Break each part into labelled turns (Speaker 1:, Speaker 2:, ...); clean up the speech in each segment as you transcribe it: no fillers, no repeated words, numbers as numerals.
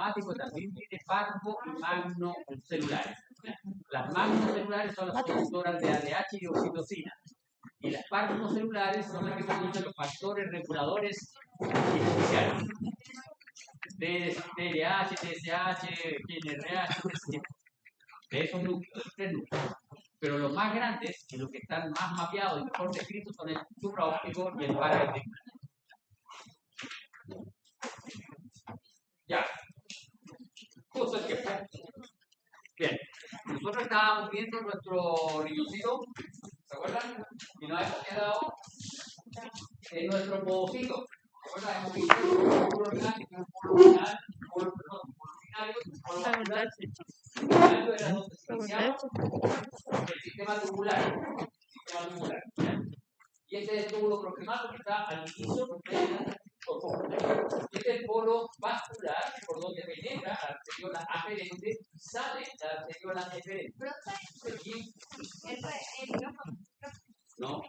Speaker 1: plasmático también tiene parvo y magnocelulares. Las magnocelulares son las productoras de ADH y oxitocina. Y las parvocelulares son las que producen los factores reguladores especiales. TDH, TSH, GNRH, de esos núcleos, de tres núcleos. Pero los más grandes y los que están más mapeados y mejor descritos son el supraóptico y el paraóptico. Ya. Justo el tiempo. Bien. Nosotros estábamos viendo nuestro riñoncito, ¿se acuerdan? Y nos hemos quedado en nuestro podocito. ¿Se acuerdan? Hemos visto un polo orgánico, un polo final, un polo binario, un polo vascular. El binario era donde se iniciaba el sistema tubular. Y este es el túbulo proximal que está al inicio del corpus. Este es el polo vascular por donde penetra la arteriola aferente y sale la arteriola eferente. ¿No?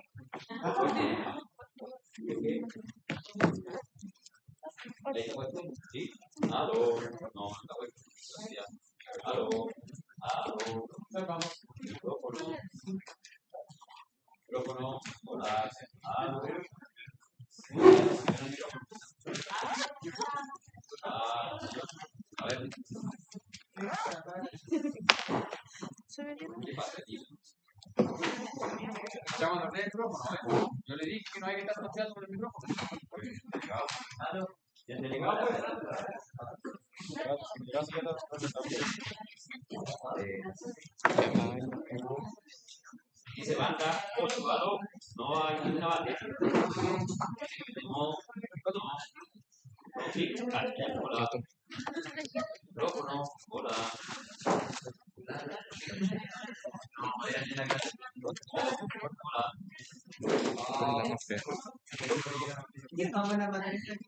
Speaker 1: ¿Sí? ¿Aló? No, está bueno. ¿Aló? ¿Aló? Vamos. Micrófono. Hola. ¿Aló? A ver. ¿Qué pasa aquí? Llaman al micrófono, Yo le dije que no hay que estar confiando con el micrófono. ¿Aló? ¿Y el delegado? Y se banca, ¿aló? No hay ninguna bandeja. No. Sí, hola. Micrófono, hola.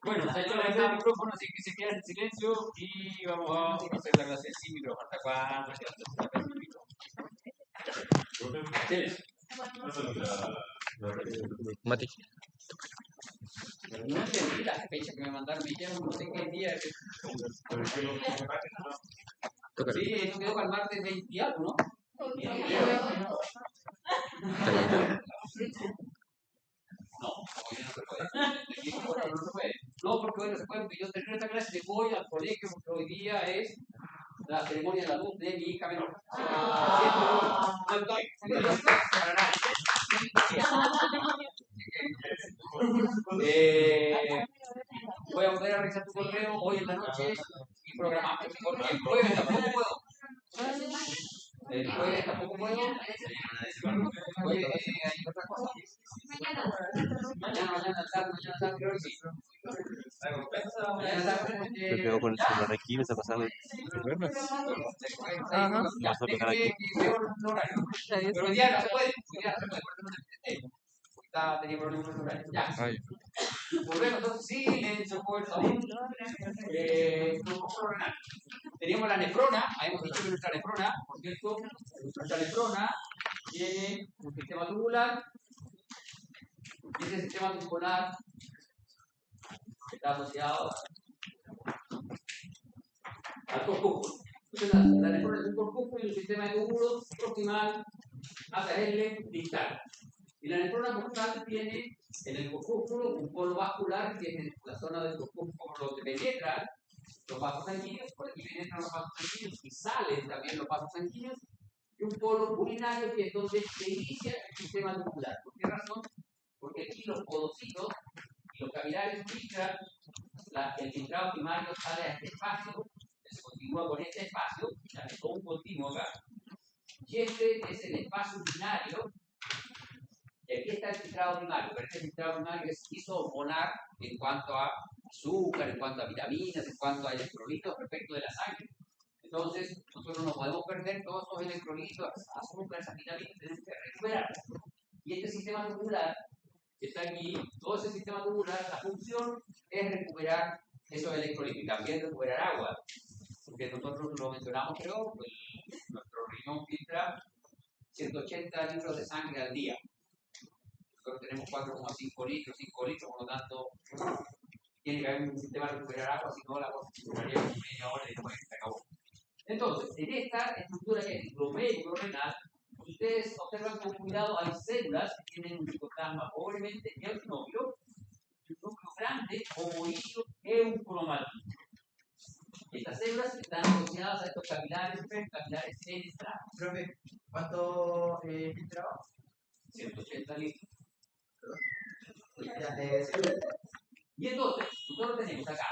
Speaker 1: Bueno, se ha hecho la venta del micrófono, así que se queda en silencio y vamos a hacer la clase sin micrófono. ¿Hasta cuándo? Silencio.
Speaker 2: Mati.
Speaker 1: No entendí la fecha que me mandaron, me dijeron no sé qué día. Sí, eso quedó para el martes 20 y algo, ¿no? No, hoy no se puede. No se puede. No, porque hoy no se puede, porque yo termino esta clase y me voy al colegio, porque hoy día es la ceremonia de la luz de mi hija menor. No estoy para nada. Voy a volver a revisar tu correo hoy en la noche y programar. Porque el jueves tampoco puedo. El jueves tampoco puedo. Oye, hay otra cosa. Mañana tarde, creo que sí.
Speaker 2: Me quedo con el celular aquí, me está pasando el viernes. Vamos a pegar aquí.
Speaker 1: Pero hoy día no se puede. Tenía problemas con el horario. Ya. Volvemos entonces, silencio, por favor. Teníamos la nefrona, habíamos dicho que nuestra nefrona, por cierto, nuestra nefrona tiene un sistema tubular, y ese sistema tubular está asociado al corpúsculo. Entonces, la nefrona es un corpúsculo y un sistema de túbulos proximal hacia el distal. Y la nefrona portal tiene en el corpúsculo un polo vascular que es en la zona del corpúsculo donde penetran los vasos sanguíneos, por aquí penetran los vasos sanguíneos y salen también los vasos sanguíneos, y un polo urinario que es donde se inicia el sistema tubular. ¿Por qué razón? Porque aquí los podocitos y los capilares filtran, el filtrado primario sale a este espacio, se continúa con este espacio, hay todo un continuo acá, y este es el espacio urinario. Y aquí está el filtrado primario, pero este filtrado primario es isomolar en cuanto a azúcar, en cuanto a vitaminas, en cuanto a electrolitos respecto de la sangre. Entonces, nosotros no podemos perder todos esos electrolitos, azúcar, esas vitaminas, tenemos que recuperarlas. Y este sistema tubular, que está aquí, todo ese sistema tubular, la función es recuperar esos electrolitos y también recuperar agua. Porque nosotros lo mencionamos, creo, nuestro riñón filtra 180 litros de sangre al día. Nosotros tenemos 4,5 litros, 5 litros, por lo tanto, tiene que haber un sistema de recuperar agua, si no la cosa se duraría como media hora y no en esta estructura que es el glomérulo renal, ustedes observan con cuidado, hay células que tienen un citoplasma pobremente eosinófilo, un núcleo grande, ovoideo, eucromatítico. Estas células están asociadas a estos capilares penetrales.
Speaker 3: Profe, ¿cuánto filtraba?
Speaker 1: 180 litros.
Speaker 3: Ya,
Speaker 1: Y entonces, nosotros tenemos acá,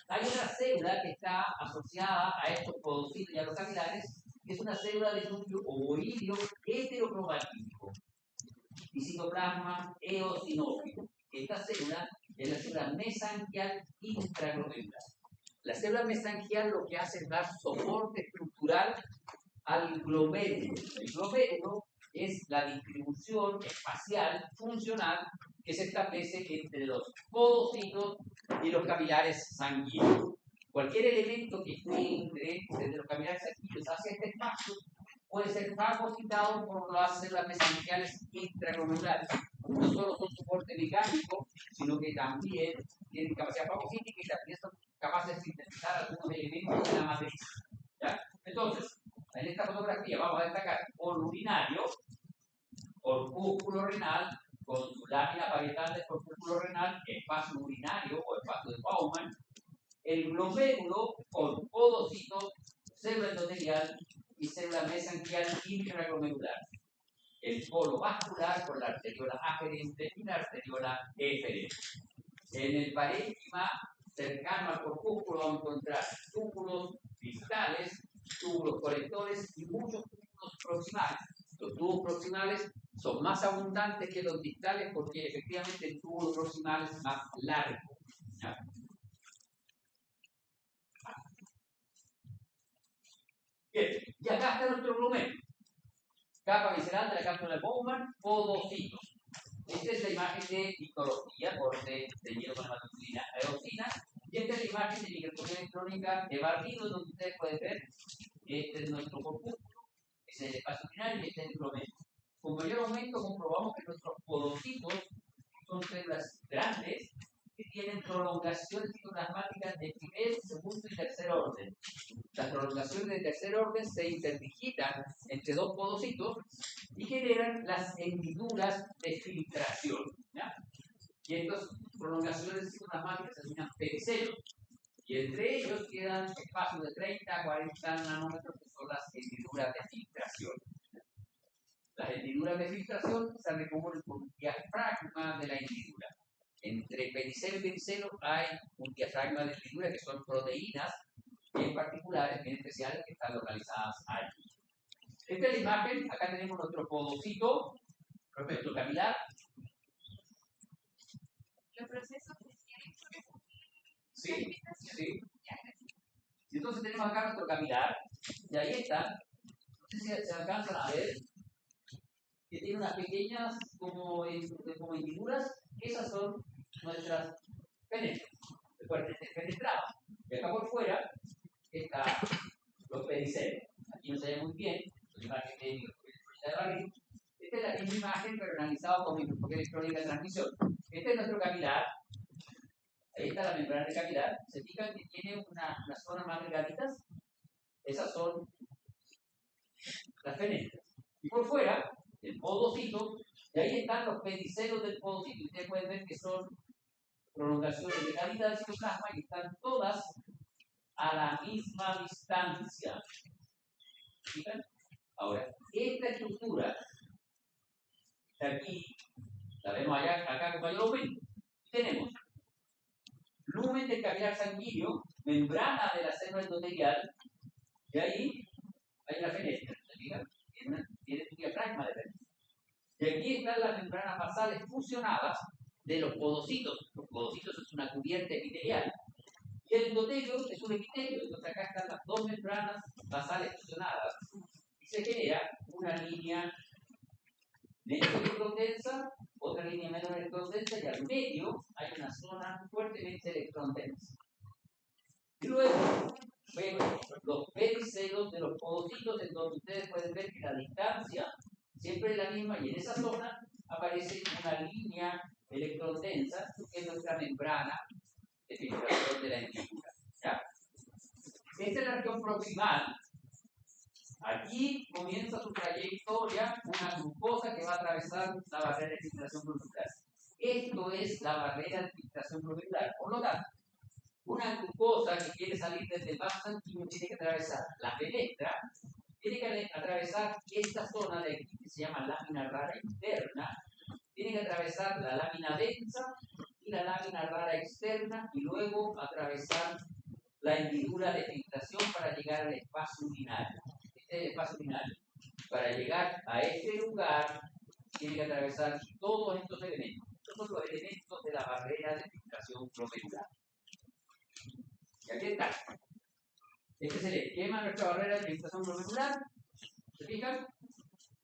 Speaker 1: hay una célula que está asociada a estos podocitos y a los capilares, que es una célula de núcleo ovoideo heterocromatítico y citoplasma eosinófilo. Esta célula es la célula mesangial intraglomerular. La célula mesangial lo que hace es dar soporte estructural al glomérulo. El glomérulo es la distribución espacial funcional que se establece entre los podocitos y los capilares sanguíneos. Cualquier elemento que entre desde los capilares sanguíneos hacia este espacio puede ser fagocitado por las células mesangiales intraglomerulares. No solo son soporte mecánico, sino que también tienen capacidad fagocítica y también son capaces de sintetizar algunos elementos de la matriz. ¿Ya? Entonces, en esta fotografía vamos a destacar polo urinario, corpúsculo renal, con su lámina parietal del corpúsculo renal, espacio urinario o espacio de Bowman, el glomérulo con podocitos, célula endotelial y célula mesangial intraglomerular. El polo vascular con la arteriola aferente y la arteriola eferente. En el parénquima cercano al corpúsculo vamos a encontrar túbulos distales, túbulos colectores y muchos túbulos proximales. Los tubos proximales son más abundantes que los distales porque efectivamente el túbulo proximal es más largo. ¿Ya? Bien, y acá está nuestro glomérulo. Capa visceral de la cápsula de Bowman, podocitos. Esta es la imagen de histología, corte teñido con hematocina eosina. Y esta es la imagen de microscopía electrónica de Barrino, donde ustedes pueden ver, este es nuestro corpúsculo, este es el espacio urinario y este es el glomérulo. Con mayor aumento comprobamos que nuestros podocitos son células grandes que tienen prolongaciones citoplasmáticas de primer, segundo y tercer orden. Las prolongaciones de tercer orden se interdigitan entre dos podocitos y generan las hendiduras de filtración. ¿Ya? Y estas prolongaciones citoplasmáticas se llaman pericelos. Y entre ellos quedan espacios de 30 a 40 nanómetros que son las hendiduras de filtración. Las hendiduras de filtración se recubren con un diafragma de la hendidura. Entre pericelo y pericelo hay un diafragma de hendidura que son proteínas bien particulares, bien especiales, que están localizadas ahí. Esta es la imagen. Acá tenemos nuestro podocito, nuestro capilar.
Speaker 4: Los procesos que tienen
Speaker 1: Sí, sí. Entonces tenemos acá nuestro capilar, y ahí está. No sé si se alcanzan a ver, que tiene unas pequeñas como hendiduras. Esas son nuestras penetradas. Y acá por fuera están los pericelos. Aquí no se ve muy bien, la imagen de Barril. Esta es la misma imagen, pero analizada con microscopía electrónica de transmisión. Este es nuestro capilar. Ahí está la membrana del capilar. Se fijan que tiene una zona más delgaditas. Esas son las fenestras. Y por fuera, el podocito, y ahí están los pedicelos del podocito. Ustedes pueden ver que son prolongaciones de calidad del citoplasma y están todas a la misma distancia. ¿Fijan? Ahora, esta estructura está aquí, la vemos acá con mayor aumento. Tenemos lumen del capilar sanguíneo, membrana de la célula endotelial, y ahí hay una fenestra. ¿Se fijan? Tiene un diafragma de fenestra. Y aquí están las membranas basales fusionadas de los podocitos. Los podocitos es una cubierta epitelial. Y el endotelio es un epitelio. Entonces acá están las dos membranas basales fusionadas. Y se genera una línea menos electrondensa, otra línea menos electrondensa, y al medio hay una zona fuertemente electrondensa. Y luego vemos los pericelos de los podocitos, en donde ustedes pueden ver que la distancia siempre es la misma, y en esa zona aparece una línea electrondensa, que es nuestra membrana de filtración de la hendidura. ¿Ya? Esta es la región proximal. Aquí comienza su trayectoria una glucosa que va a atravesar la barrera de filtración glomerular. Esto es la barrera de filtración glomerular. Por lo tanto, una glucosa que quiere salir desde el vaso sanguíneo tiene que atravesar la fenestra, tiene que atravesar esta zona de aquí que se llama lámina rara interna, tiene que atravesar la lámina densa y la lámina rara externa y luego atravesar la hendidura de filtración para llegar al espacio urinario. Este es el espacio urinario. Para llegar a este lugar tiene que atravesar todos estos elementos. Estos son los elementos de la barrera de filtración glomerular. Y aquí está. Este es el esquema de nuestra barrera de filtración glomerular. ¿Se fijan?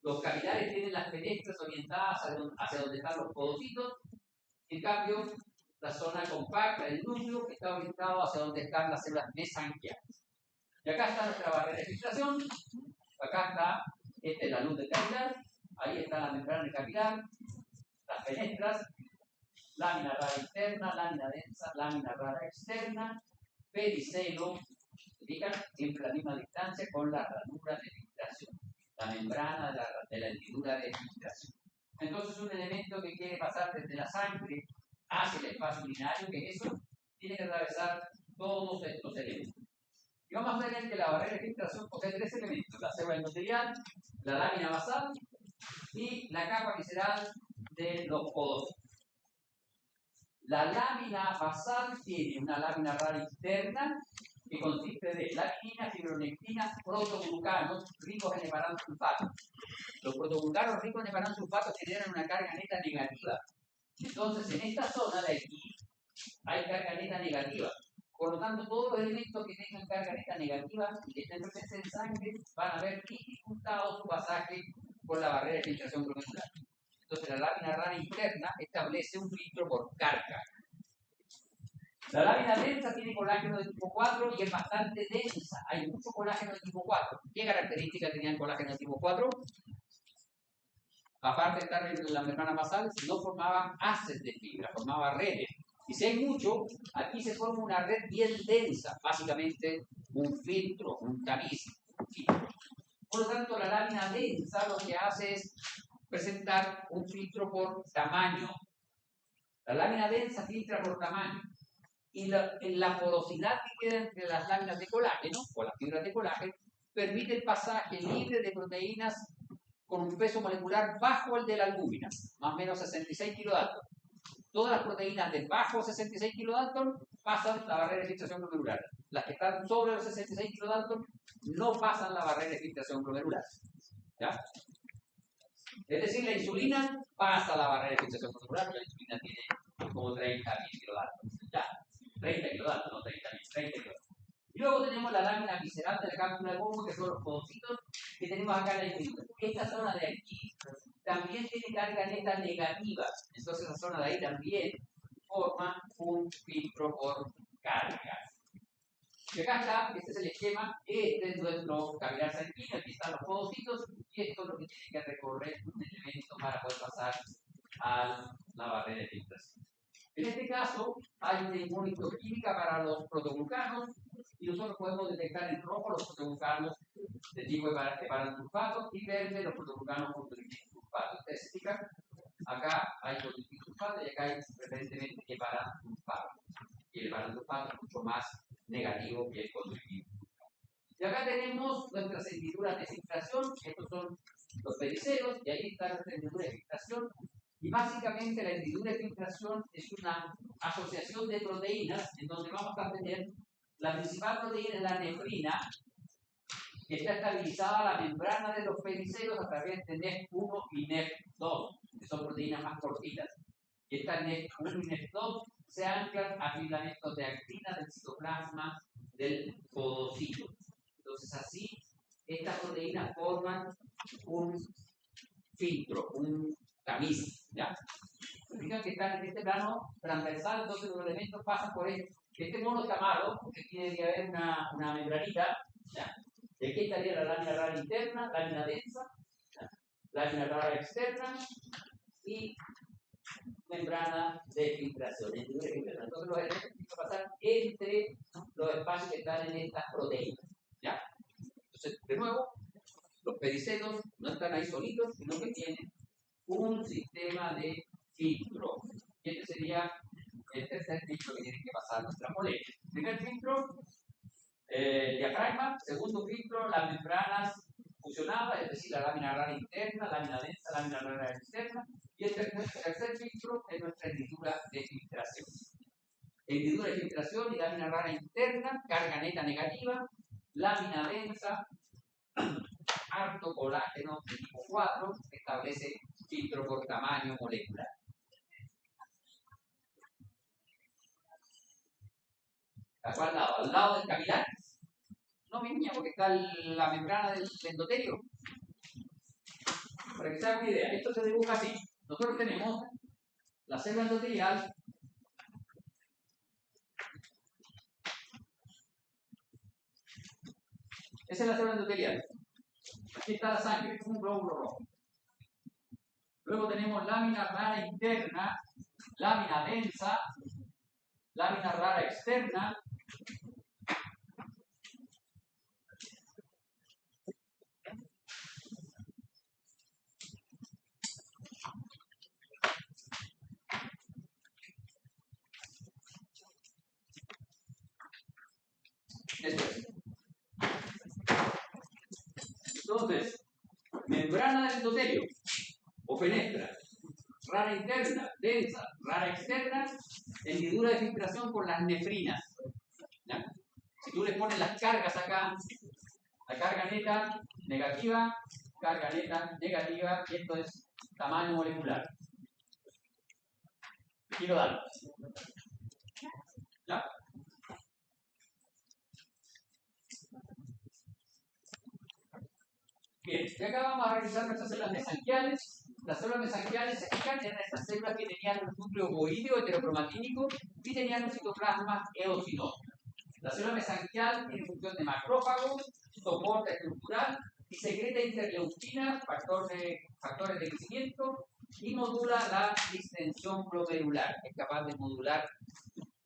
Speaker 1: Los capilares tienen las fenestras orientadas hacia donde están los podocitos. En cambio, la zona compacta, el núcleo, está orientado hacia donde están las células mesanquiales. Y acá está nuestra barrera de filtración. Acá está, esta es la luz del capilar. Ahí está la membrana del capilar. Las fenestras. Lámina rara interna, lámina densa, lámina rara externa. Pedicelo, ¿se siempre la misma distancia con la ranura de filtración, la membrana de la hendidura de filtración. Entonces, un elemento que quiere pasar desde la sangre hacia el espacio urinario, que es eso, tiene que atravesar todos estos elementos. Y vamos a ver que la barrera de filtración posee tres elementos: la célula endotelial, la lámina basal y la capa visceral de los podocitos. La lámina basal tiene una lámina rara interna que consiste de laminina, fibronectina, protoglucanos ricos en heparansulfato. Los protoglucanos ricos en heparansulfato generan una carga neta negativa. Entonces, en esta zona de aquí hay carga neta negativa. Por lo tanto, todos los elementos que tengan carga neta negativa y que estén presentes en sangre van a ver dificultado su pasaje por la barrera de filtración glomerular. Entonces, la lámina rara interna establece un filtro por carga. La lámina densa tiene colágeno de tipo 4 y es bastante densa. Hay mucho colágeno de tipo 4. ¿Qué características tenía el colágeno de tipo 4? Aparte de estar en la membrana basal, no formaba haces de fibra, formaba redes. Y si hay mucho, aquí se forma una red bien densa, básicamente un filtro, un tamiz. Por lo tanto, la lámina densa lo que hace es presentar un filtro por tamaño. La lámina densa filtra por tamaño. Y la porosidad que queda entre las láminas de colágeno, o las fibras de colágeno, permite el pasaje libre de proteínas con un peso molecular bajo el de la albúmina, más o menos 66 kilodalton. Todas las proteínas de bajo 66 kilodalton pasan la barrera de filtración glomerular. Las que están sobre los 66 kilodalton no pasan la barrera de filtración glomerular. ¿Ya? Es decir, la insulina pasa la barrera de filtración glomerular, la insulina tiene como 30.000 kilodalton. ¿Ya? 30 kilodalton, no 30.000, 30 kilodalton. Y luego tenemos la lámina visceral de la cápsula de Bowman, que son los podocitos que tenemos acá en la insulina. Esta zona de aquí también tiene carga neta negativa. Entonces, esa zona de ahí también forma un filtro por carga. Y acá está, este es el esquema, este es nuestro capilar sanguíneo, aquí están los podocitos, y esto es lo que tiene que recorrer un elemento para poder pasar a la barrera de filtración. En este caso, hay una inmunohistoquímica para los protoglucanos, y nosotros podemos detectar en rojo los protoglucanos de tipo heparansulfato y verde los protoglucanos con sulfato. Ustedes se fijan, acá hay sulfato y acá hay preferentemente heparansulfato. Y el heparansulfato es mucho más negativo que el contributivo. Y acá tenemos nuestras hendiduras de filtración, estos son los pericelos, y ahí está nuestra hendidura de filtración. Y básicamente la hendidura de filtración es una asociación de proteínas en donde vamos a tener la principal proteína es la nefrina, que está estabilizada a la membrana de los pericelos a través de NEF1 y NEF2, que son proteínas más cortitas. Y estas NEF1 y NEF2 se anclan a filamentos de actina del citoplasma del podocito. Entonces así, estas proteínas forman un filtro, un tamiz, ¿ya? Fíjense que están en este plano transversal, entonces los elementos pasan por esto. Este mono está malo, porque tiene que haber una membranita, ¿ya? Y aquí estaría la lámina rara interna, lámina densa, ¿ya? Lámina rara externa, y membrana de filtración. Entonces los electrones tienen que pasar entre los espacios que están en estas proteínas. ¿Ya? Entonces, de nuevo, los pedicelos no están ahí solitos, sino que tienen un sistema de filtro. Y este sería el tercer filtro que tiene que pasar nuestra molécula. Primer filtro, diafragma. Segundo filtro, las membranas fusionadas, es decir, la lámina rara interna, lámina densa, lámina rara externa. Y el tercer filtro es nuestra hendidura de filtración. Hendidura de filtración y lámina rara interna, carga neta negativa, lámina densa, harto colágeno de tipo 4, que establece filtro por tamaño molecular. ¿A cuál lado? ¿Al lado del capilar? No, mi niña, porque está la membrana del endotelio. Para que se hagan una idea, esto se dibuja así. Nosotros tenemos la célula endotelial. Esa es la célula endotelial. Aquí está la sangre, es un glóbulo rojo. Luego tenemos lámina rara interna, lámina densa, lámina rara externa, esto es. Entonces, membrana del endotelio o penestra, rara interna, densa, rara externa, hendidura de filtración por las nefrinas. ¿Ya? Si tú le pones las cargas acá, la carga neta negativa, carga neta negativa, y esto es tamaño molecular. Kilodalton. ¿Ya? Bien, y acá vamos a revisar nuestras células mesanquiales. Las células mesanquiales se fijan en estas células que tenían un núcleo ovoideo heterocromatínico y tenían un citoplasma eosinoso. La célula mesanquial tiene función de macrófago, soporte estructural y secreta interleucina, factores de crecimiento, y modula la distensión glomerular. Es capaz de modular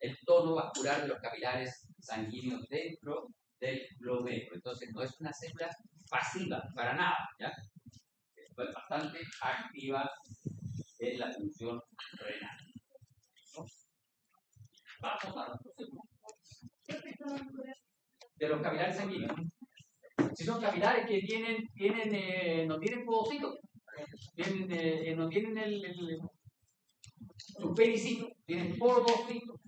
Speaker 1: el tono vascular de los capilares sanguíneos dentro del glomérulo. Entonces no es una célula pasiva, para nada, ¿ya? Es bastante activa en la función renal. Vamos a de los capilares sanguíneos. Si son capilares que no tienen podocitos, no tienen un pericito, tienen podocitos,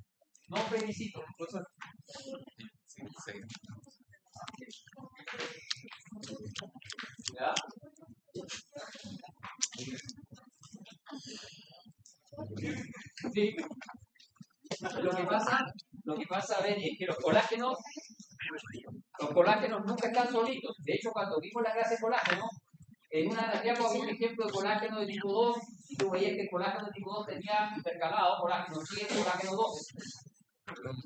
Speaker 1: no pericitos. ¿Ya? Sí. Lo que pasa a ver, es que los colágenos nunca están solitos. De hecho, cuando vimos la clase de colágeno, en una de las diapositivas había un ejemplo de colágeno de tipo 2, y tú veías que el colágeno de tipo 2 tenía intercalado colágeno 7 y colágeno 12.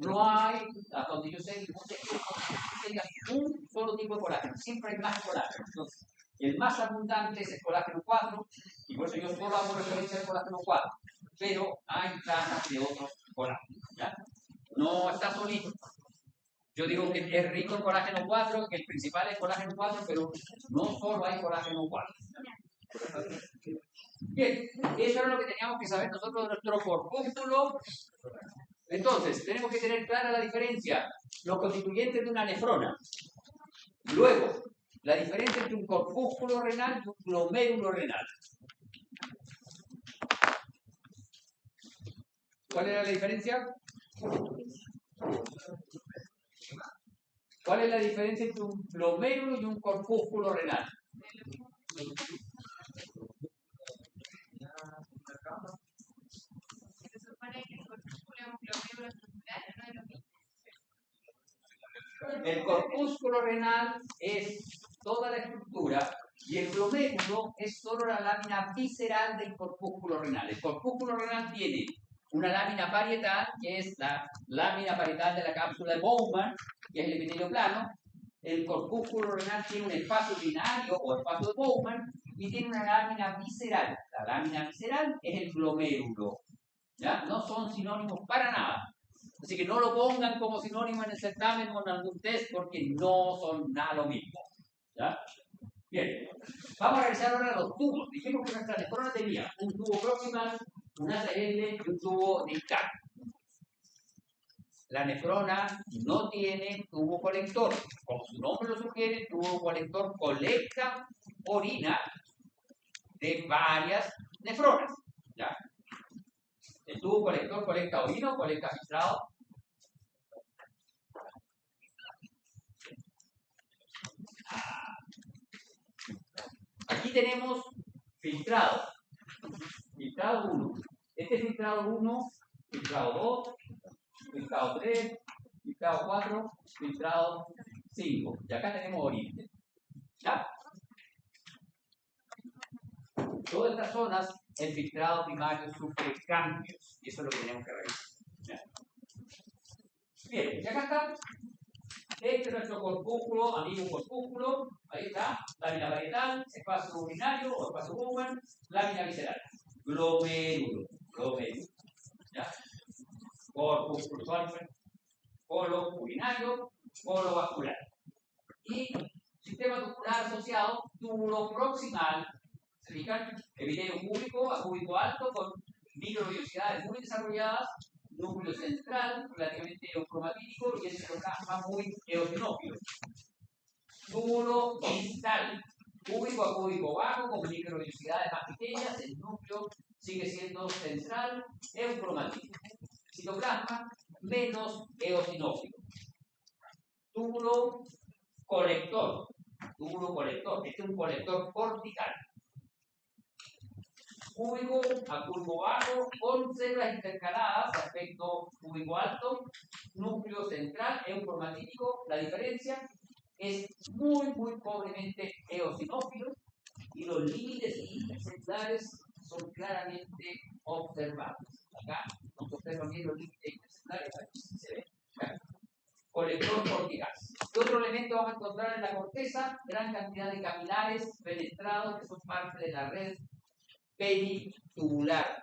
Speaker 1: No hay, hasta donde yo sé, ningún texto que tenga un solo tipo de colágeno. Siempre hay más colágeno. Entonces, el más abundante es el colágeno 4, y por eso yo solo hago referencia al colágeno 4. Pero hay trazas de otros colágenos. ¿Ya? No está solito. Yo digo que es rico en colágeno 4, que el principal es colágeno 4, pero no solo hay colágeno 4. Bien, eso era lo que teníamos que saber nosotros de nuestro corpúsculo. Entonces, tenemos que tener clara la diferencia, los constituyentes de una nefrona. Luego, la diferencia entre un corpúsculo renal y un glomérulo renal. ¿Cuál era la diferencia? ¿Cuál es la diferencia entre un glomérulo y un corpúsculo renal?
Speaker 4: Se supone que el corpúsculo es un glomérulo estructural, no es lo mismo.
Speaker 1: El corpúsculo renal es toda la estructura y el glomérulo es solo la lámina visceral del corpúsculo renal. El corpúsculo renal tiene una lámina parietal, que es la lámina parietal de la cápsula de Bowman, que es el epitelio plano. El corpúsculo renal tiene un espacio urinario o espacio de Bowman y tiene una lámina visceral. La lámina visceral es el glomérulo. ¿Ya? No son sinónimos para nada. Así que no lo pongan como sinónimo en el certamen o en algún test porque no son nada lo mismo. ¿Ya? Bien, vamos a revisar ahora los tubos. Dijimos que nuestra nefrona tenía un tubo proximal, un ACL y un tubo distal. La nefrona no tiene tubo colector. Como su nombre lo sugiere, el tubo colector colecta orina de varias nefronas. ¿Ya? El tubo colector colecta orina o colecta filtrado. Aquí tenemos filtrado. Filtrado 1. Este es filtrado 1, filtrado 2, filtrado 3, filtrado 4, filtrado 5. Y acá tenemos orina. ¿Ya? Todas estas zonas, el filtrado primario sufre cambios. Y eso es lo que tenemos que revisar. ¿Ya? Bien, y acá está. Este es nuestro corpúsculo, amigo corpúsculo. Ahí está. Lámina parietal, espacio urinario o espacio Bowman, lámina visceral. Glomérulo. Glomérulo. ¿Ya? Corpúsculo sulfur, polo urinario, polo vascular. Y sistema tubular asociado, túbulo proximal, ¿se fijan? Epitelio cúbico a cúbico alto con microvellosidades muy desarrolladas, núcleo central relativamente eocromatítico y el citoplasma muy eosinófilo. Túbulo distal, cúbico a cúbico bajo con microvellosidades más pequeñas, el núcleo sigue siendo central eocromatítico. Citoplasma menos eosinófilo. Túbulo colector. Túbulo colector. Este es un colector cortical. Cúbico a cúbico bajo con células intercaladas de aspecto cúbico alto. Núcleo central eocromatítico. La diferencia es muy pobremente eosinófilo y los límites intercelulares son claramente observables. Acá no se observan bien los límites intercelulares, aquí se ve. Colector cortical. ¿Qué otro elemento vamos a encontrar en la corteza? Gran cantidad de capilares penetrados que son parte de la red peritubular,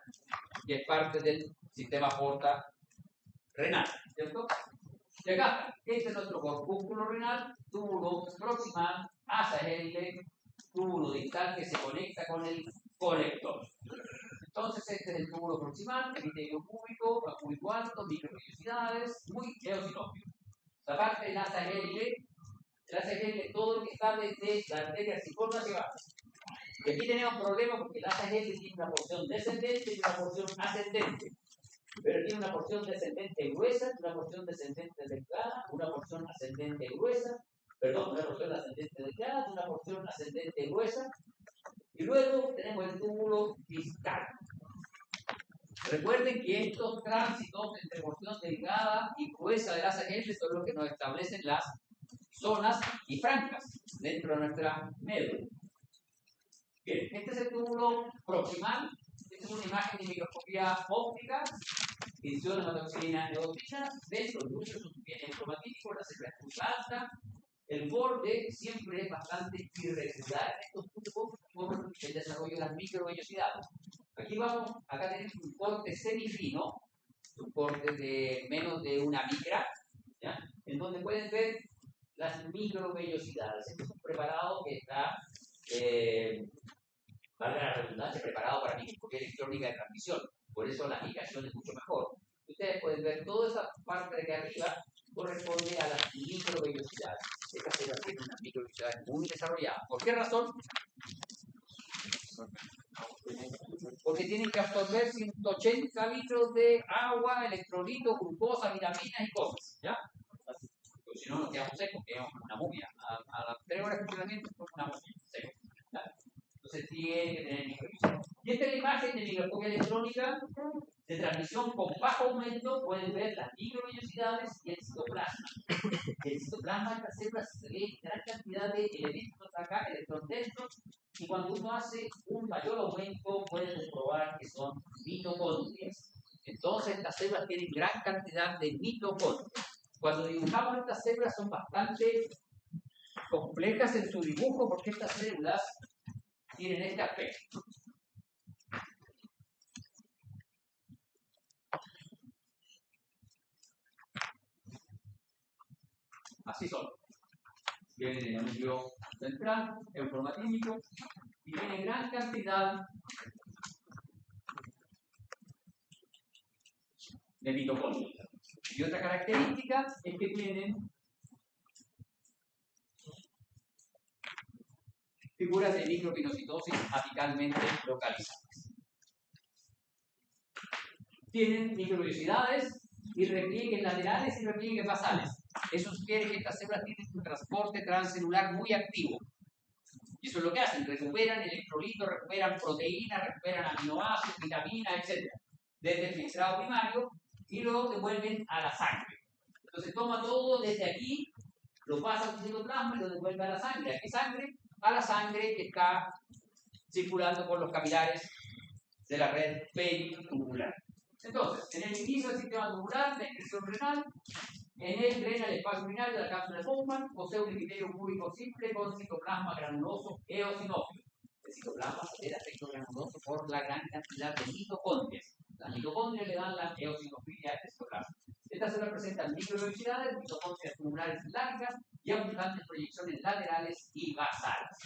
Speaker 1: que es parte del sistema porta renal, ¿cierto? Y acá, este es nuestro corpúsculo renal, túbulo proximal, ACL, túbulo distal que se conecta con el colector. Entonces, este es el túbulo proximal, epitelio cúbico, a cúbico alto, microvellosidades, muy eosinófilo. La parte del ACL, todo lo que está desde la arteria ciforme hacia abajo. Y aquí tenemos problemas porque el ACL tiene una porción descendente y una porción ascendente. Pero tiene una porción descendente gruesa, una porción descendente delgada, una porción ascendente gruesa, una porción ascendente delgada, una porción ascendente gruesa. Y luego tenemos el túbulo distal. Recuerden que estos tránsitos entre porción delgada y gruesa del ACL son los que nos establecen las zonas y francas dentro de nuestra médula. Bien, este es el túbulo proximal. Esta es una imagen de microscopía óptica, edición de hematoxilina eotina. Dentro del núcleo bien electromatítico, la célula es muy alta. El borde siempre es bastante irregular en estos tubos por el desarrollo de las microvellosidades. Acá tenemos un corte semifino, un corte de menos de una micra, ¿ya? En donde pueden ver las microvellosidades. Este es un preparado que está, valga la redundancia, preparado para microscopía electrónica de transmisión. Por eso la aplicación es mucho mejor. Ustedes pueden ver toda esa parte de aquí arriba corresponde a las microvellosidades. Esta célula tiene unas microvellosidades muy desarrolladas. ¿Por qué razón? Porque tienen que absorber 180 litros de agua, electrolitos, glucosa, vitaminas y cosas, ¿ya? Porque si no, nos quedamos secos, quedamos como una momia. A las 3 horas de funcionamiento, somos una momia, seco. ¿Ya? Entonces tiene que tener microvellosidades. Y esta es la imagen de microscopía electrónica de transmisión con bajo aumento. Pueden ver las microvellosidades y el citoplasma. El citoplasma de estas células se ve gran cantidad de elementos acá, electrodendros. Y cuando uno hace un mayor aumento, puede comprobar que son mitocondrias. Entonces, estas células tienen gran cantidad de mitocondrias. Cuando dibujamos estas células, son bastante complejas en su dibujo porque estas células tienen este aspecto. así son. Vienen en el núcleo central, eucromatínico, y tienen gran cantidad de mitocondrias. Y otra característica es que tienen figuras de micropinocitosis apicalmente localizadas. Tienen microvellosidades y repliegues laterales y repliegues basales. Eso sugiere que estas células tienen un transporte transcelular muy activo. Y eso es lo que hacen, recuperan electrolitos, recuperan proteínas, recuperan aminoácidos, vitaminas, etc. Desde el filtrado primario y luego devuelven a la sangre. Entonces toma todo desde aquí, lo pasa al citoplasma y lo devuelve a la sangre. ¿A qué sangre? A la sangre que está circulando por los capilares de la red peritubular. Entonces, en el inicio del sistema tubular, la excreción renal, en él drena el espacio urinario de la cápsula de Bowman, posee un epitelio púbico simple con citoplasma granuloso eosinófilo. El citoplasma se da efecto granuloso por la gran cantidad de mitocondrias. Las mitocondrias le dan la eosinofilia al citoplasma. Estas células presentan microvellosidades, mitocondrias tubulares largas y abundantes proyecciones laterales y basales.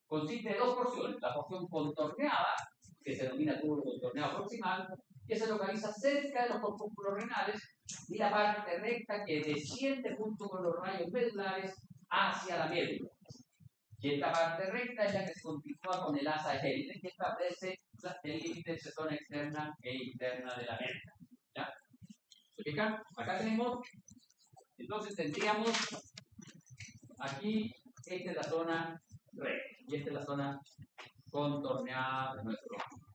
Speaker 1: Consiste de dos porciones, la porción contorneada, que se denomina túbulo contorneado proximal, que se localiza cerca de los corpúsculos renales, y la parte recta que desciende junto con los rayos medulares hacia la médula. Y esta parte recta es la que se continúa con el asa de Henle, que establece el límite entre zona externa e interna de la médula. ¿Ya? ¿Se fijan? Acá tenemos, entonces tendríamos aquí, esta es la zona recta y esta es la zona contorneada de nuestro ángulo.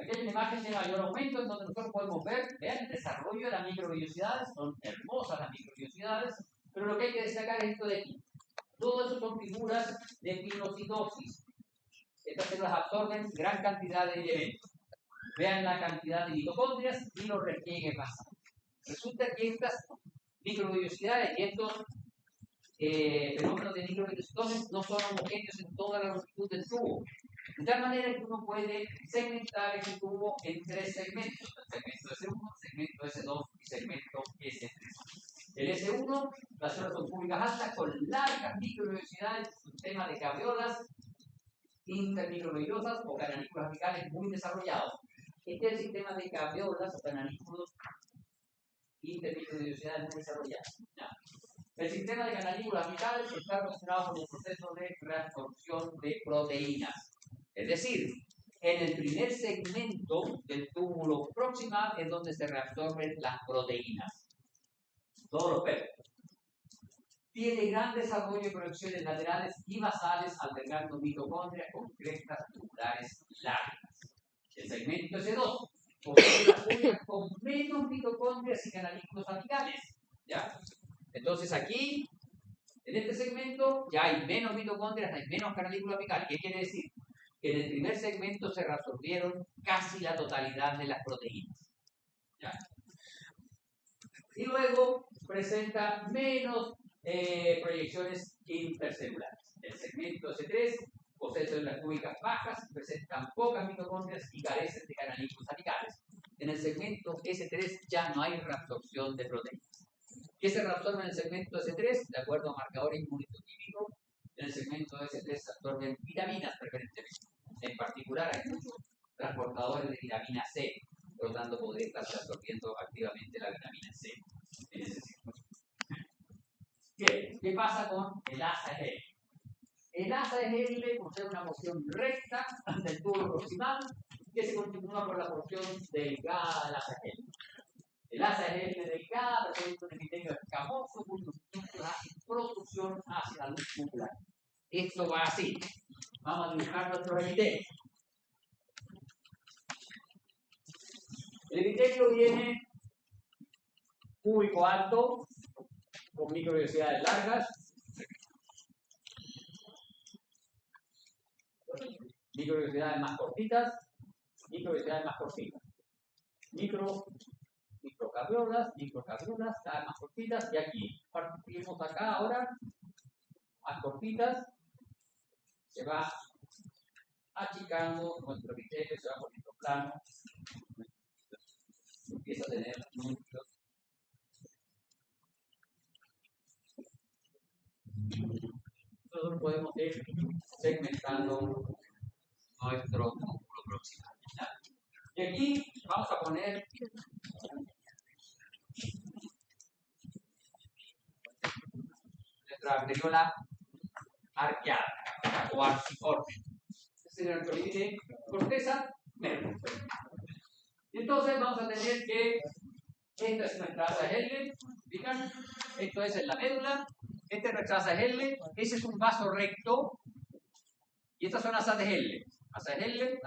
Speaker 1: Aquí hay una imagen de mayor aumento en donde nosotros podemos ver, vean el desarrollo de las microvellosidades, son hermosas las microvellosidades, pero lo que hay que destacar es esto de aquí. Todo eso son figuras de pinocitosis. Estas células absorben gran cantidad de elementos. Vean la cantidad de mitocondrias y los repliegues basales. Resulta que estas microvellosidades y estos fenómenos de microvellosidades no son homogéneos en toda la longitud del tubo. De tal manera que uno puede segmentar ese tubo en tres segmentos: el segmento S1, segmento S2 y segmento S3. El S1, las células son cúbicas altas con largas microvellosidades, un sistema de cabriolas intermicrovellosas o cananículos apicales muy desarrollados. Este es el sistema de cabriolas o cananículos intermicrovellosidades muy desarrollados. ¿Ya? El sistema de cananículos apicales está relacionado con el proceso de reabsorción de proteínas. Es decir, en el primer segmento del túbulo proximal es donde se reabsorben las proteínas. Todos los pelos. Tiene gran desarrollo de proyecciones laterales y basales, albergando mitocondrias con crestas tubulares largas. El segmento S2 posee las células con menos mitocondrias y cananículos apicales. ¿Ya? Entonces aquí, en este segmento, ya hay menos mitocondrias, hay menos cananículos apicales. ¿Qué quiere decir? Que en el primer segmento se reabsorbieron casi la totalidad de las proteínas. ¿Ya? Y luego presenta menos proyecciones intercelulares. El segmento S3 posee células cúbicas bajas, presentan pocas mitocondrias y carecen de cananículos apicales. En el segmento S3 ya no hay reabsorción de proteínas. ¿Qué se reabsorbe en el segmento S3? De acuerdo a marcadores inmunitoquímicos, en el segmento S3 se absorben vitaminas preferentemente. En particular, hay muchos transportadores de vitamina C, por lo tanto, podría estarse absorbiendo activamente la vitamina C en ese segmento. Bien, ¿qué pasa con el asa de Henle? El asa de Henle posee una porción recta del tubo proximal que se continúa por la porción delgada del asa de Henle. El asa de Henle delgada presenta un epitelio escamoso cuyo movimiento hace producción hacia la luz tubular. Esto va así. Vamos a dibujar nuestro epitelio. El epitelio viene cúbico alto, con microvellosidades largas, microvellosidades más cortitas, microvellosidades más cortitas. Microcabriolas, cada vez más cortitas, y aquí partimos acá ahora, más cortitas, se va achicando nuestro epitelio, se va poniendo plano, empieza a tener núcleos nosotros podemos ir segmentando nuestro músculo proximal. Y aquí vamos a poner nuestra arteriola arqueada o arciforme. Este es nuestro límite corteza medio. Y entonces vamos a tener que esta es nuestra asa L, ¿fijan? Esto es en la médula, esta es nuestra asa L, ese es un vaso recto y estas son asas de L. Asa L,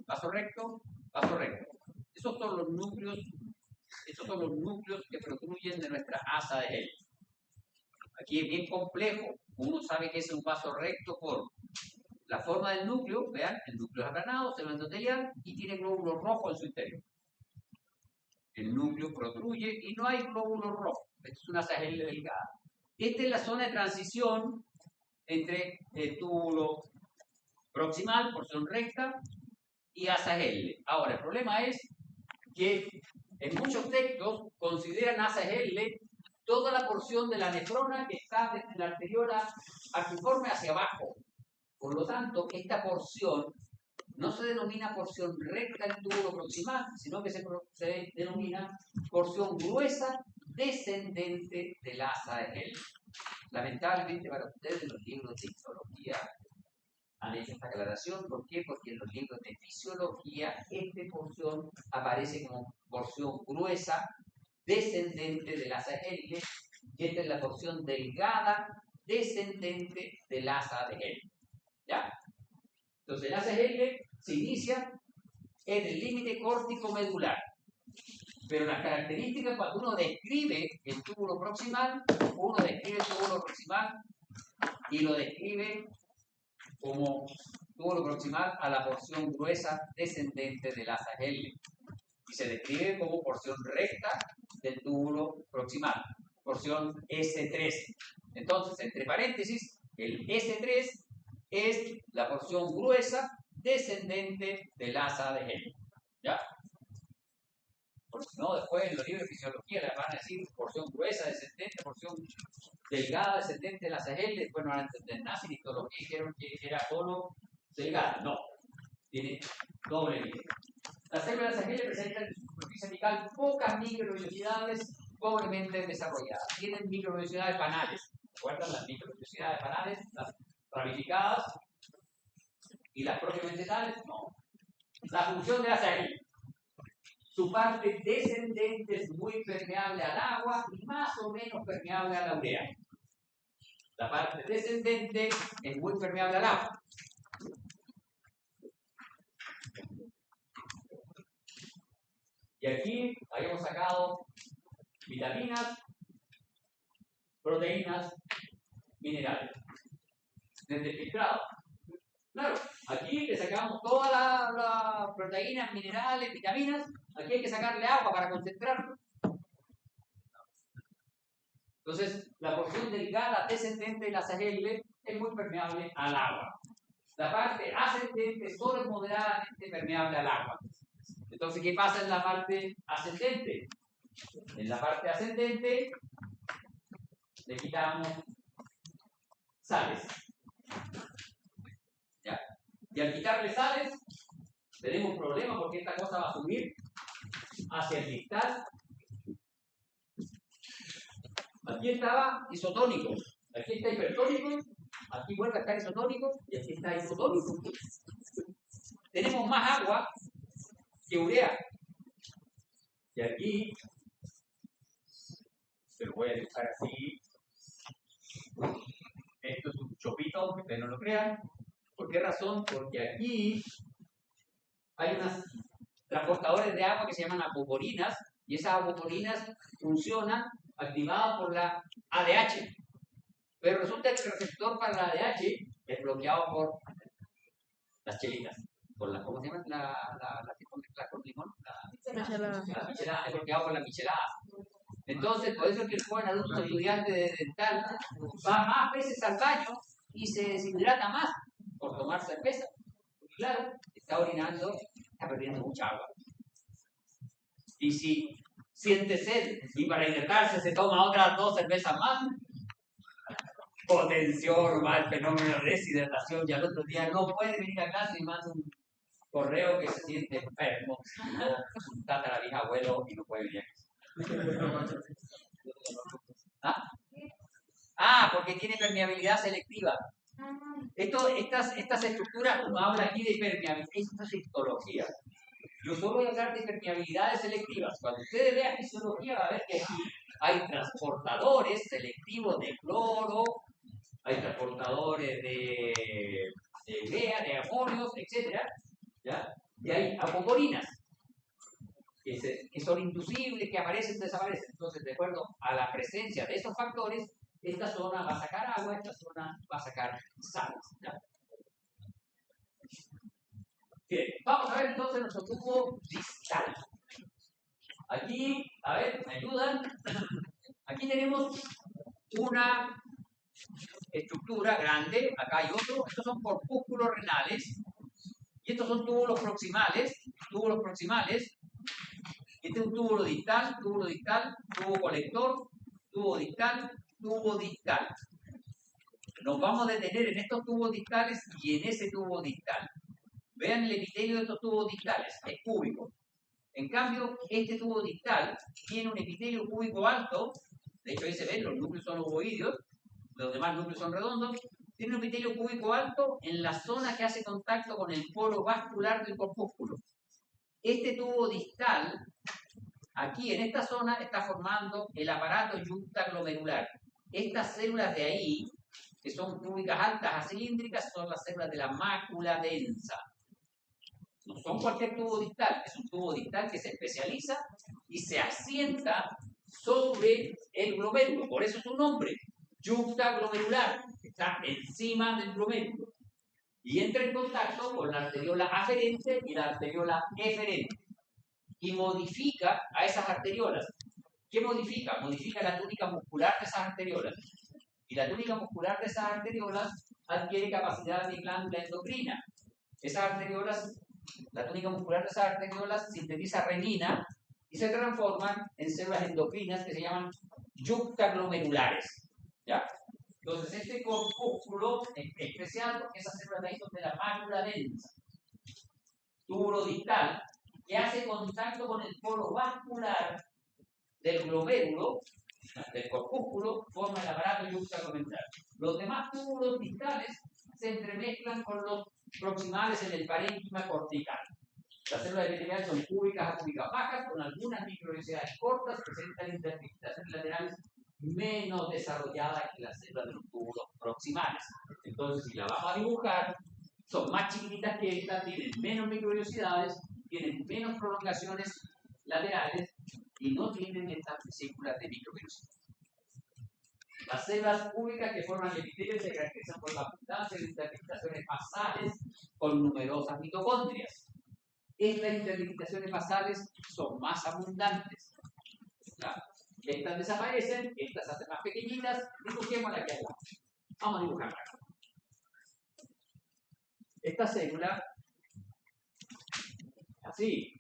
Speaker 1: vaso recto, vaso recto. Esos son los núcleos que protruyen de nuestra asa de L. Aquí es bien complejo, uno sabe que es un vaso recto por la forma del núcleo, vean, el núcleo es aplanado, se lo endotelial y tiene glóbulos rojos en su interior. El núcleo protruye y no hay glóbulos rojos. Esto es una asa L delgada. Esta es la zona de transición entre el túbulo proximal, porción recta, y asa L. Ahora, el problema es que en muchos textos consideran asa L toda la porción de la nefrona que está desde la arteriola arciforme hacia abajo. Por lo tanto, esta porción no se denomina porción recta del túbulo proximal, sino que se denomina porción gruesa descendente del asa de L. Lamentablemente para ustedes los libros de histología han hecho esta aclaración. ¿Por qué? Porque en los libros de fisiología esta porción aparece como porción gruesa descendente del asa L y esta es la porción delgada descendente del asa de L. ¿Ya? Entonces el asa L se inicia en el límite córtico-medular. Pero las características cuando uno describe el túbulo proximal, uno describe el túbulo proximal y lo describe como túbulo proximal a la porción gruesa descendente del asa L. Y se describe como porción recta del túbulo proximal, porción S3. Entonces, entre paréntesis, el S3 es la porción gruesa descendente del asa de L. ¿Ya? Porque si no, después en los libros de fisiología le van a decir porción gruesa descendente, porción delgada descendente del asa L, después no van a entender nada. Si en histología dijeron que era solo delgada. No, tiene doble límite. Las células asa L presentan en su superficie apical pocas microvellosidades pobremente desarrolladas. Tienen microvellosidades banales. ¿Recuerdan las microvellosidades banales? Las ramificadas y las propiamente tales, no. La función de asa L. Su parte descendente es muy permeable al agua y más o menos permeable a la urea. La parte descendente es muy permeable al agua. Y aquí habíamos sacado vitaminas, proteínas, minerales. Desde el filtrado. Claro, aquí le sacamos todas las proteínas, minerales, vitaminas. Aquí hay que sacarle agua para concentrarlo. Entonces, la porción delgada descendente de la asa L es muy permeable al agua. La parte ascendente solo es moderadamente permeable al agua. Entonces, ¿qué pasa en la parte ascendente? En la parte ascendente le quitamos sales. ¿Ya? Y al quitarle sales, tenemos un problema porque esta cosa va a subir hacia el distal. Aquí estaba isotónico, aquí está hipertónico, aquí vuelve a estar isotónico y aquí está isotónico. Tenemos más agua que urea. Y aquí, se lo voy a dibujar así. Esto es un chopito, aunque ustedes no lo crean. ¿Por qué razón? Porque aquí hay unas transportadores de agua que se llaman apoporinas y esas apoporinas funcionan activadas por la ADH. Pero resulta que el receptor para la ADH es bloqueado por las chelitas. Por la, ¿cómo se llama? La con limón. La michelada, es bloqueado por la michelada. Entonces, por eso es que el joven adulto estudiante de dental va más veces al baño y se deshidrata más por tomar cerveza. Porque claro, está orinando, está perdiendo mucha agua. Y si siente sed y para hidratarse se toma otras 2 cervezas más, potenció más el fenómeno de deshidratación y al otro día no puede venir a clase y manda un correo que se siente enfermo, o su tatara vieja abuelo y no puede venir a clase. ¿Ah? Porque tiene permeabilidad selectiva. Estas estructuras, como habla aquí de permeabilidad, esto es histología. Yo solo voy a hablar de permeabilidades selectivas. Cuando ustedes vean fisiología, va a ver que aquí hay transportadores selectivos de cloro, hay transportadores de urea, de amonios, etc. ¿Ya? Y hay apoporinas, que son inducibles, que aparecen y desaparecen. Entonces, de acuerdo a la presencia de esos factores, esta zona va a sacar agua, esta zona va a sacar sales. ¿Ya? Bien, vamos a ver entonces nuestro tubo distal. Aquí, a ver, ¿me ayudan? Aquí tenemos una estructura grande, acá hay otro, estos son corpúsculos renales, y estos son túbulos proximales, este es un túbulo distal, tubo colector, tubo distal. Nos vamos a detener en estos tubos distales y en ese tubo distal. Vean el epitelio de estos tubos distales, es cúbico. En cambio, este tubo distal tiene un epitelio cúbico alto, de hecho ahí se ven, los núcleos son ovoideos, los demás núcleos son redondos, tiene un epitelio cúbico alto en la zona que hace contacto con el polo vascular del corpúsculo. Este tubo distal, aquí en esta zona, está formando el aparato yuctaglomerular. Estas células de ahí, que son cúbicas altas a cilíndricas, son las células de la mácula densa. No son cualquier tubo distal, es un tubo distal que se especializa y se asienta sobre el glomérulo, por eso su nombre, yuctaglomerular, está encima del glomérulo y entra en contacto con la arteriola aferente y la arteriola eferente y modifica a esas arteriolas. ¿Qué modifica? Modifica la túnica muscular de esas arteriolas. Y la túnica muscular de esas arteriolas adquiere capacidad de glándula endocrina. Esas arteriolas, la túnica muscular de esas arteriolas sintetiza renina y se transforman en células endocrinas que se llaman yuctaglomerulares. ¿Ya? Entonces, este corpúsculo es especial porque esas células de ahí son de la mácula densa. Túbulo distal, que hace contacto con el polo vascular del glomérulo, del corpúsculo, forma el aparato yuctaglomerular. Los demás túbulos distales se entremezclan con los proximales en el parénquima cortical. Las células epiteliales son cúbicas a cúbicas bajas, con algunas microvenosidades cortas, presentan interdigitaciones laterales menos desarrolladas que las células de los túbulos proximales. Entonces, si la vamos a dibujar, son más chiquititas que estas, tienen menos microvellosidades, tienen menos prolongaciones laterales y no tienen estas vesículas de microvellosidad. Las células cúbicas que forman el epitelio se caracterizan por la abundancia de interdigitaciones basales con numerosas mitocondrias. Estas interdigitaciones basales son más abundantes. ¿Claro? Estas desaparecen, estas se hacen más pequeñitas, dibujémosla aquí al lado. Vamos a dibujarla. Esta célula, así.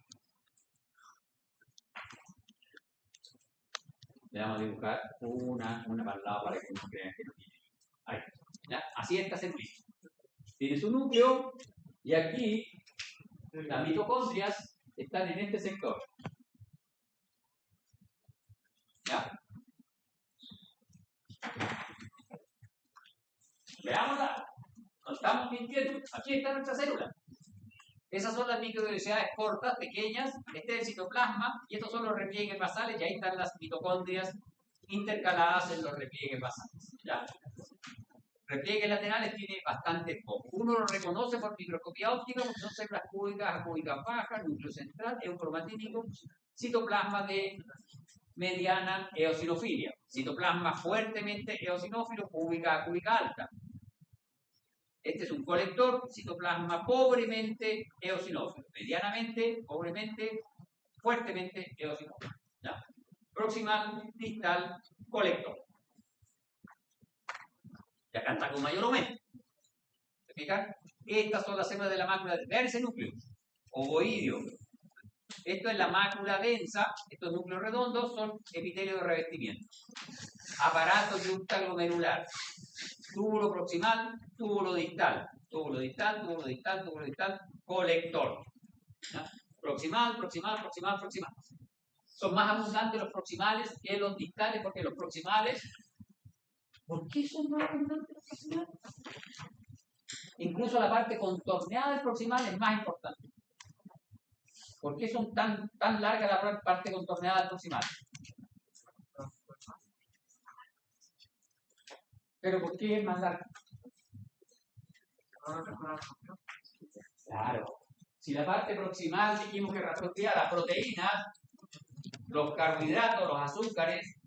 Speaker 1: Le vamos a dibujar una para el lado para que no crean que no tiene. Ahí. ¿Ya? Así esta célula. Tiene su núcleo y aquí las mitocondrias están en este sector. ¿Ya? Veámosla. No estamos mintiendo. Aquí está nuestra célula. Esas son las microvellosidades cortas, pequeñas. Este es el citoplasma y estos son los repliegues basales y ahí están las mitocondrias intercaladas en los repliegues basales. ¿Ya? Repliegues laterales tiene bastante poco. Uno lo reconoce por microscopía óptica porque son células cúbicas a cúbicas bajas, núcleo central, eucromatínico, citoplasma de mediana eosinofilia. Citoplasma fuertemente eosinófilo, cúbica a cúbica alta. Este es un colector, citoplasma pobremente eosinófilo, medianamente, pobremente, fuertemente eosinófilo. ¿Ya? Proximal, distal, colector. Y acá está con mayor aumento. ¿Se fijan? Estas son las células de la mácula. Vean ese núcleo, ovoideo. Esto es la mácula densa, estos núcleos redondos son epitelio de revestimiento. Aparato yuctaglomerular. túbulo proximal, túbulo distal, túbulo distal, túbulo distal, túbulo distal, colector. ¿Ya? Proximal, proximal, proximal, proximal. Son más abundantes los proximales que los distales, porque los proximales, ¿por qué son más abundantes los proximales? Incluso la parte contorneada del proximal es más importante. ¿Por qué son tan larga la parte contorneada del proximal? ¿Pero por qué es más larga? Claro. Si la parte proximal dijimos que resolvía las proteínas, los carbohidratos, los azúcares,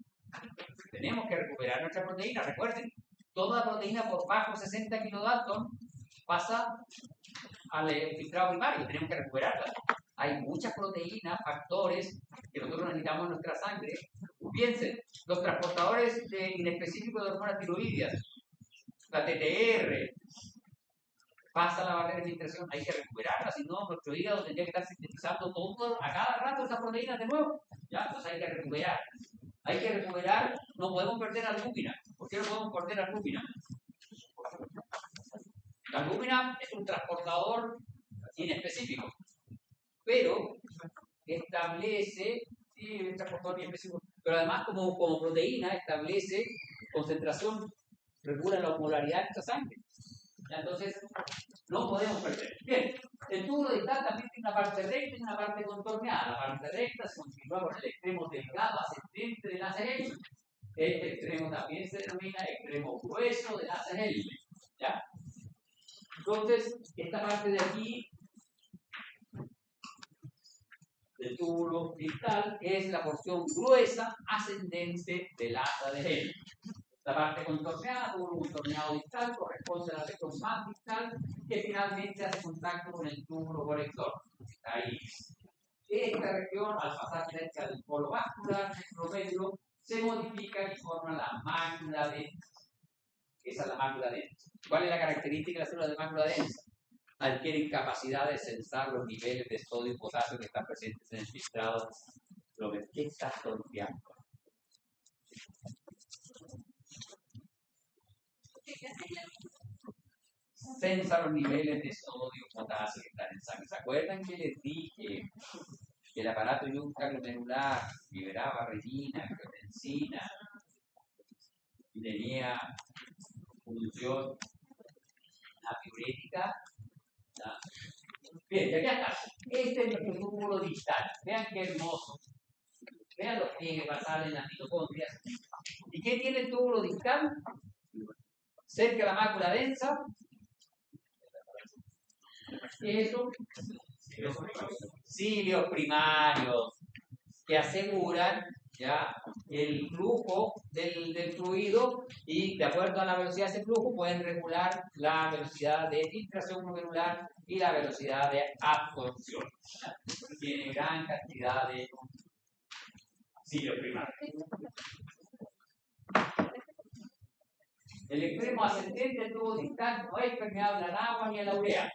Speaker 1: tenemos que recuperar nuestra proteína. Recuerden, toda proteína por bajo 60 kilodalton pasa al filtrado primario, tenemos que recuperarla. Hay muchas proteínas, factores que nosotros necesitamos en nuestra sangre. Piensen, los transportadores inespecíficos de hormonas tiroideas, la TTR, pasa la barrera de filtración, hay que recuperarla, si no, nuestro hígado tendría que estar sintetizando todo a cada rato esas proteínas de nuevo. ¿Ya? Entonces hay que recuperar. Hay que recuperar, no podemos perder albúmina. ¿Por qué no podemos perder albúmina? La albúmina es un transportador inespecífico, pero establece, sí, es un transportador inespecífico, pero además como proteína establece concentración, regula la osmolaridad de nuestra sangre. Entonces, no podemos perder. Bien, el túbulo distal también tiene una parte recta y una parte contorneada. La parte recta se continúa con el extremo delgado ascendente del ACL. Este extremo también se denomina extremo grueso del ACL. ¿Ya? Entonces, esta parte de aquí del túbulo distal es la porción gruesa ascendente del asa de Henle. La parte contorneada, túbulo contorneado distal, corresponde a la sección más distal que finalmente hace contacto con el túbulo colector. Ahí. Esta región, al pasar cerca del polo vascular del promedio, se modifica y forma la mácula densa. Esa es la mácula densa. ¿Cuál es la característica de la célula de mácula densa? Adquieren capacidad de sensar los niveles de sodio y potasio que están presentes en el filtrado. ¿Qué está sorteando? Sensa los niveles de sodio y potasio que están en sangre. ¿Se acuerdan que les dije que el aparato yunta-glomerular liberaba renina, angiotensina y tenía función natriurética? Bien, y acá está. Este es nuestro túbulo distal. Vean qué hermoso. Vean los pliegues basales en las mitocondrias. ¿Y qué tiene el túbulo distal? Cerca de la mácula densa. ¿Qué es eso? Cilios primarios que aseguran ya el flujo del fluido y de acuerdo a la velocidad de ese flujo pueden regular la velocidad de filtración glomerular y la velocidad de absorción. Tiene gran cantidad de cilios primarios. El extremo ascendente del tubo distal no es permeable al agua ni a la urea.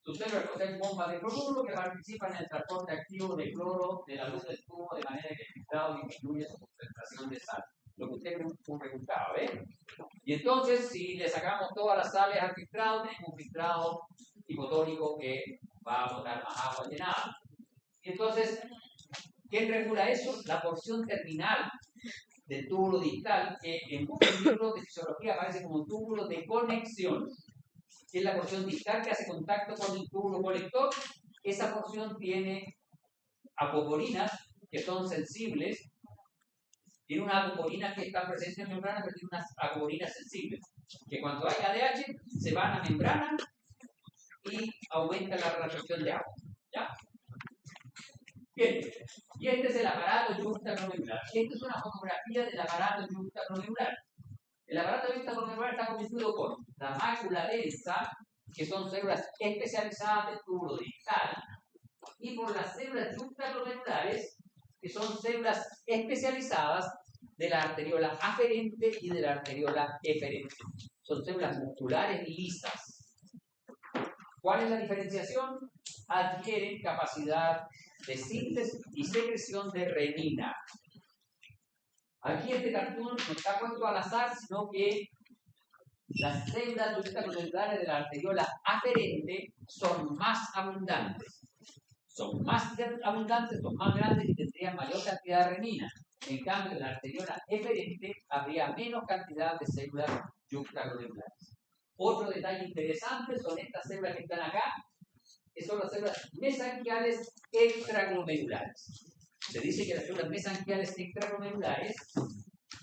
Speaker 1: Sus células poseen bombas de cloruro que participan en el transporte activo de cloro de la luz del tubo de manera que el filtrado disminuye su concentración de sal. Lo que usted preguntaba, ¿ves? Y entonces, si le sacamos todas las sales al filtrado, tenemos un filtrado hipotónico que va a botar más agua llenada. Y entonces, ¿quién regula eso? La porción terminal del túbulo distal, que en muchos libros de fisiología aparece como túbulo de conexión, que es la porción distal que hace contacto con el túbulo colector. Esa porción tiene apoporinas que son sensibles, tiene unas apoporinas que están presentes en membrana, pero tiene unas apoporinas sensibles, que cuando hay ADH se van a membrana y aumenta la reabsorción de agua. ¿Ya? Bien, y este es el aparato yunta-glomerular. Esta es una fotografía del aparato yunta-glomerular. El aparato yunta-glomerular está constituido por la mácula densa, que son células especializadas del túbulo distal, y por las células yunta-glomerulares, que son células especializadas de la arteriola aferente y de la arteriola eferente. Son células musculares lisas. ¿Cuál es la diferenciación? Adquieren capacidad de síntesis y secreción de renina. Aquí este cartón no está puesto al azar, sino que Las células yuxtaglomerulares de la arteriola aferente son más abundantes. Son más abundantes, son más grandes y tendrían mayor cantidad de renina. En cambio, en la arteriola eferente habría menos cantidad de células yuxtaglomerulares. Otro detalle interesante son estas células que están acá, que son las células mesanquiales extraglomerulares. Se dice que las células mesanquiales extraglomerulares,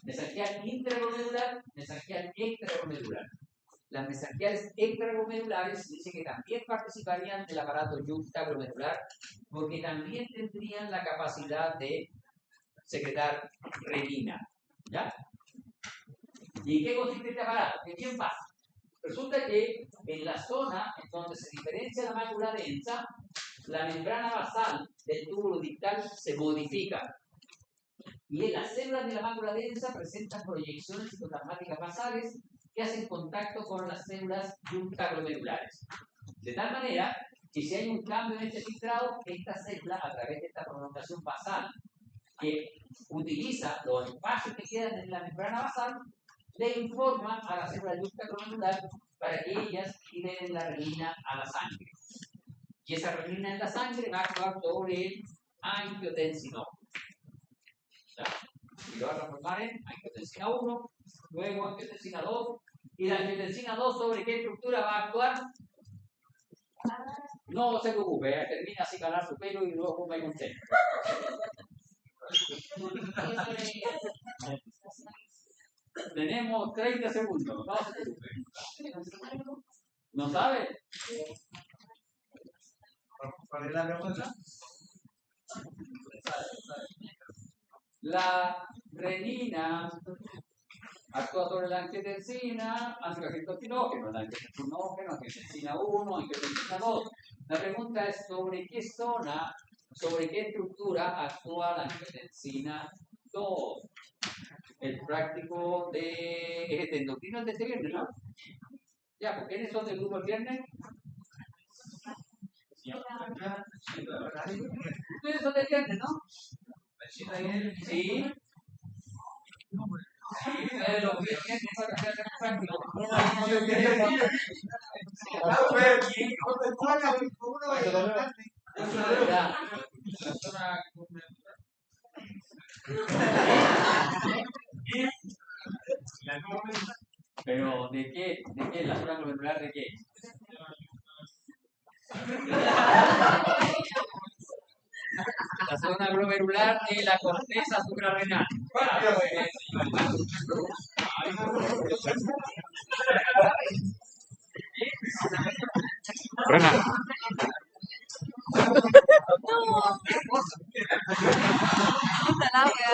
Speaker 1: mesanquial intraglomerular, mesanquial extraglomerular. Las mesanquiales extraglomerulares se dice que también participarían del aparato yuxtaglomerular porque también tendrían la capacidad de secretar renina. ¿Ya? ¿Y en qué consiste este aparato? ¿Qué bien pasa? Resulta que en la zona en donde se diferencia la mácula densa, la membrana basal del túbulo distal se modifica. Y en las células de la mácula densa presentan proyecciones citoplasmáticas basales que hacen contacto con las células yuxtaglomerulares. De tal manera que si hay un cambio en este filtrado, esta célula, a través de esta prolongación basal, que utiliza los espacios que quedan en la membrana basal, le informa a la célula yuxtaglomerular para que ellas liberen la renina a la sangre. Y esa renina en la sangre va a actuar sobre el angiotensinógeno. Y lo va a transformar en angiotensina 1, luego angiotensina 2. ¿Y la angiotensina 2 sobre qué estructura va a actuar? No se preocupe, termina así calar su pelo y luego ponga con té. Tenemos 30 segundos, no se preocupe. ¿No sabe?
Speaker 3: ¿Cuál es la pregunta?
Speaker 1: La renina actúa sobre la angiotensina, angiotensinógeno, la angiotensinógeno, angiotensina 1, angiotensina 2. La pregunta es sobre qué zona, sobre qué estructura actúa la angiotensina 2. El práctico de endocrinos de este viernes, ¿no? Ya, ¿por quiénes son del grupo el viernes? Ustedes son del viernes, ¿no? Sí. Los viernes para hacer el práctico. Pero ¿de qué? ¿De qué? ¿La zona glomerular de qué? La zona glomerular de la corteza suprarrenal.
Speaker 2: Renan.